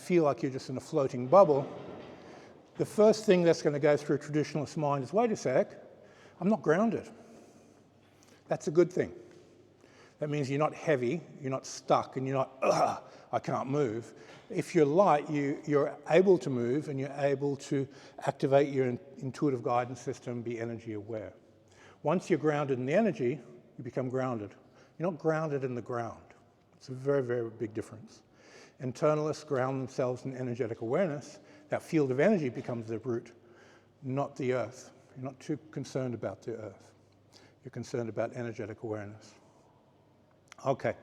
feel like you're just in a floating bubble, the first thing that's going to go through a traditionalist mind is, wait a sec, I'm not grounded. That's a good thing. That means you're not heavy, you're not stuck, and you're not, ugh, I can't move. If you're light, you're able to move, and you're able to activate your intuitive guidance system, be energy aware. Once you're grounded in the energy, you become grounded. You're not grounded in the ground. It's a very, very big difference. Internalists ground themselves in energetic awareness. That field of energy becomes the root, not the earth. You're not too concerned about the earth. You're concerned about energetic awareness. Okay,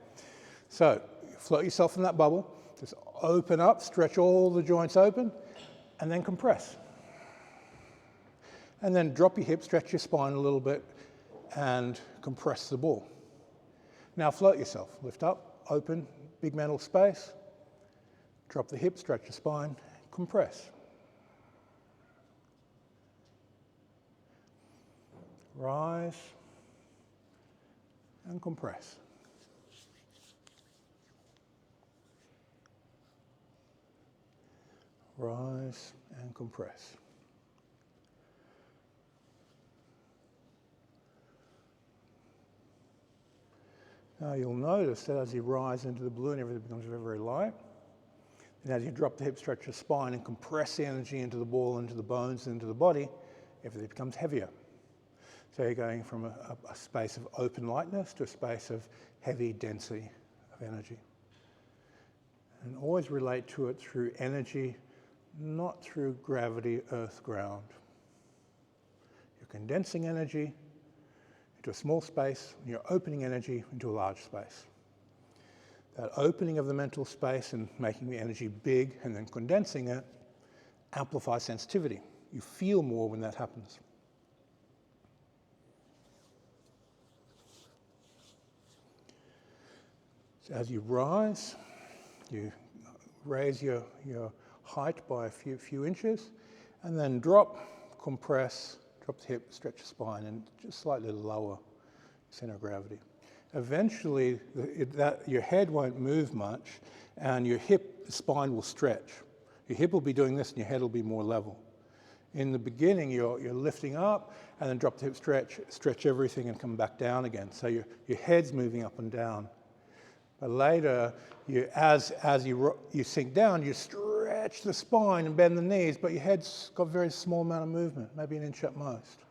so float yourself in that bubble. Just open up, stretch all the joints open, and then compress. And then drop your hips, stretch your spine a little bit, and compress the ball. Now float yourself. Lift up, open, big mental space. Drop the hips, stretch your spine, compress. Rise and compress. Rise and compress. Now you'll notice that as you rise into the balloon, everything becomes very, very light. And as you drop the hip, stretch your spine and compress the energy into the ball, into the bones, into the body, everything becomes heavier. So you're going from a space of open lightness to a space of heavy density of energy. And always relate to it through energy, not through gravity, earth, ground. You're condensing energy into a small space, and you're opening energy into a large space. That opening of the mental space and making the energy big and then condensing it amplifies sensitivity. You feel more when that happens. So as you rise, you raise your height by a few inches, and then drop, compress, drop the hip, stretch the spine, and just slightly lower center of gravity. Eventually, your head won't move much, and your spine will stretch. Your hip will be doing this, and your head will be more level. In the beginning, you're lifting up, and then drop the hip, stretch everything, and come back down again. So your head's moving up and down. But later, as you sink down, you stretch the spine and bend the knees, but your head's got a very small amount of movement, maybe an inch at most.